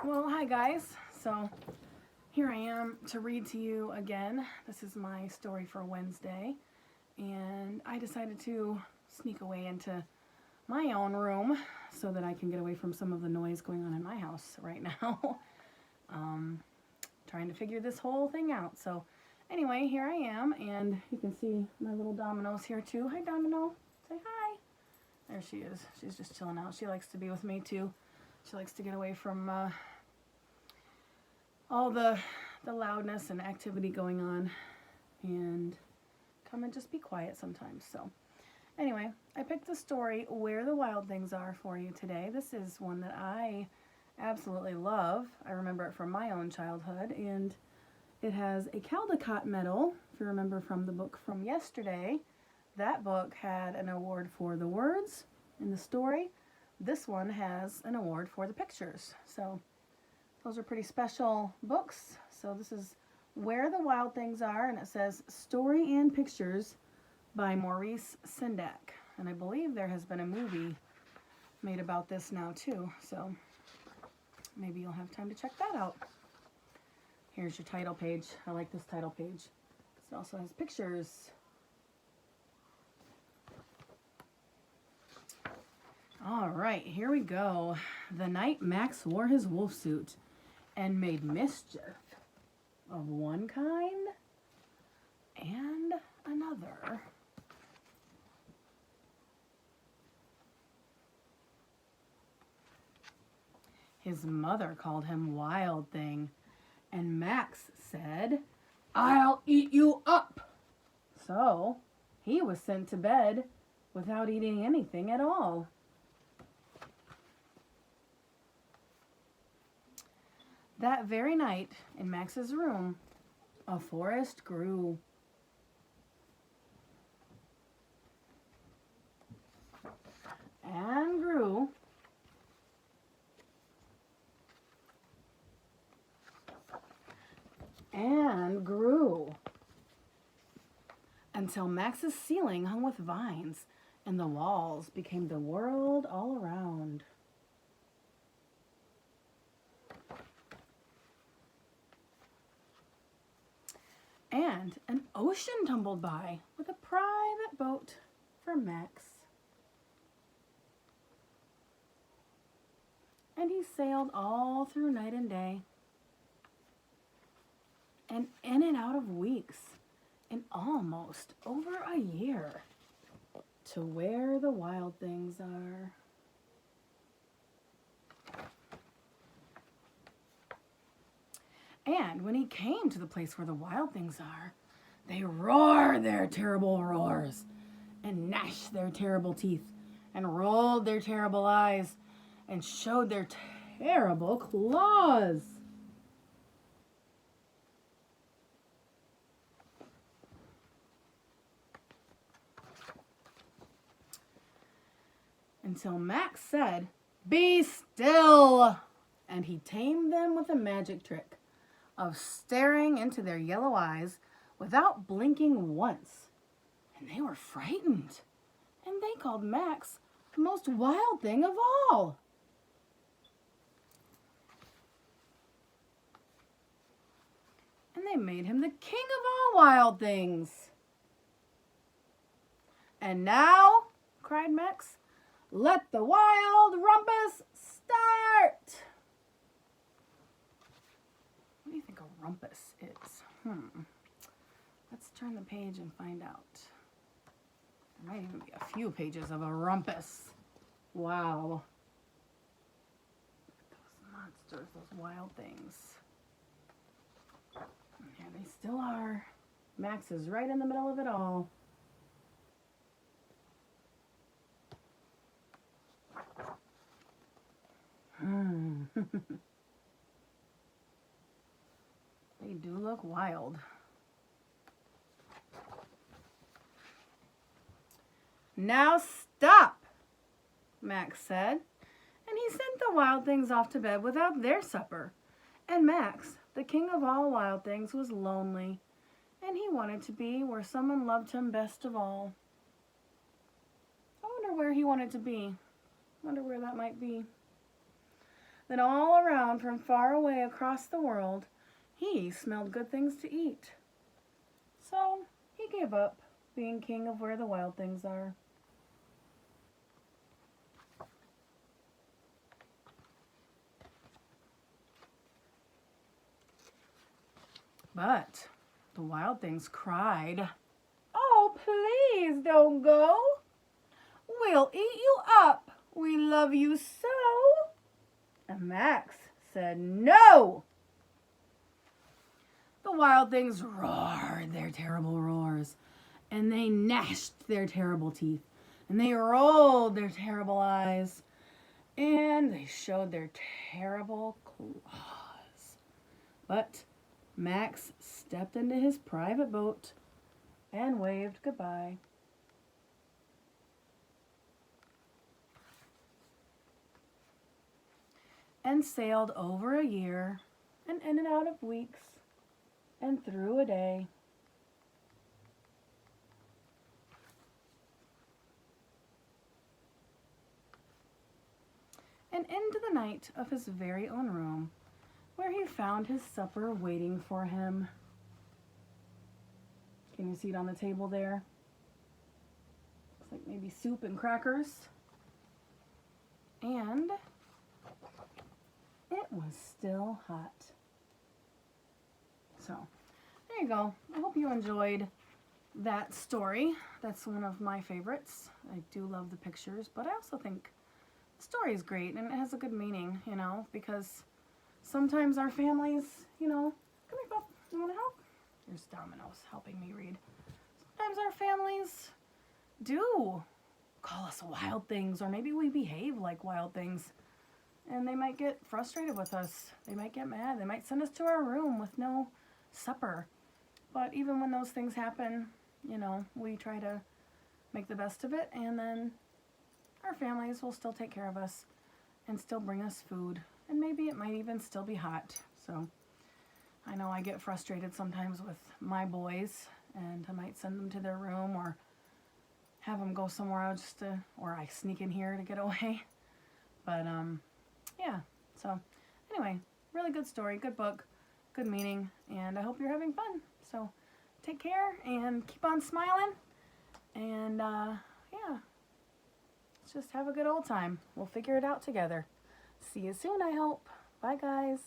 Well, hi guys. So here I am to read to you again. This is my story for Wednesday, and I decided to sneak away into my own room so that I can get away from some of the noise going on in my house right now. Trying to figure this whole thing out. So anyway, here I am, and you can see my little Domino's here too. Hi, Domino. Say hi. There she is. She's just chilling out. She likes to be with me too. She likes to get away from all the loudness and activity going on and come and just be quiet sometimes. So anyway, I picked the story Where the Wild Things Are for you today. This is one that I absolutely love. I remember it from my own childhood, and it has a Caldecott medal, if you remember from the book from yesterday. That book had an award for the words in the story. This one has an award for the pictures. So those are pretty special books. So this is Where the Wild Things Are, and it says Story and Pictures by Maurice Sendak. And I believe there has been a movie made about this now too. So maybe you'll have time to check that out. Here's your title page. I like this title page. It also has pictures. All right, here we go. The night Max wore his wolf suit and made mischief of one kind and another. His mother called him Wild Thing, and Max said, "I'll eat you up." So he was sent to bed without eating anything at all. That very night, in Max's room, a forest grew. And grew. And grew. Until Max's ceiling hung with vines, and the walls became the world all around. And an ocean tumbled by with a private boat for Max. And he sailed all through night and day, and in and out of weeks, and almost over a year, to where the wild things are. And when he came to the place where the wild things are, they roared their terrible roars, and gnashed their terrible teeth, and rolled their terrible eyes, and showed their terrible claws. Until Max said, "Be still!" And he tamed them with a magic trick of staring into their yellow eyes without blinking once. And they were frightened. And they called Max the most wild thing of all. And they made him the king of all wild things. "And now," cried Max, "let the wild rumpus start." What do you think a rumpus is? Let's turn the page and find out. There might even be a few pages of a rumpus. Wow. Those monsters, those wild things. And here they still are. Max is right in the middle of it all. They do look wild. "Now stop," Max said, and he sent the wild things off to bed without their supper. And Max, the king of all wild things, was lonely, and he wanted to be where someone loved him best of all. I wonder where he wanted to be. I wonder where that might be. that all around from far away across the world, he smelled good things to eat. So he gave up being king of where the wild things are. But the wild things cried, "Oh, please don't go. We'll eat you up. We love you so." And Max said, "No." The wild things roared their terrible roars, and they gnashed their terrible teeth, and they rolled their terrible eyes, and they showed their terrible claws. But Max stepped into his private boat and waved goodbye. And sailed over a year, and in and out of weeks, and through a day. And into the night of his very own room, where he found his supper waiting for him. Can you see it on the table there? Looks like maybe soup and crackers. And it was still hot. So, there you go. I hope you enjoyed that story. That's one of my favorites. I do love the pictures, but I also think the story is great and it has a good meaning, you know, because sometimes our families, you know, come here, Bob, you want to help? Here's Domino's helping me read. Sometimes our families do call us wild things, or maybe we behave like wild things. And they might get frustrated with us. They might get mad. They might send us to our room with no supper. But even when those things happen, you know, we try to make the best of it, and then our families will still take care of us and still bring us food. And maybe it might even still be hot. So I know I get frustrated sometimes with my boys, and I might send them to their room or have them go somewhere else or I sneak in here to get away. But yeah, so anyway, really good story, good book, good meaning, and I hope you're having fun. So take care and keep on smiling, and yeah, let's just have a good old time. We'll figure it out together. See you soon, I hope. Bye, guys.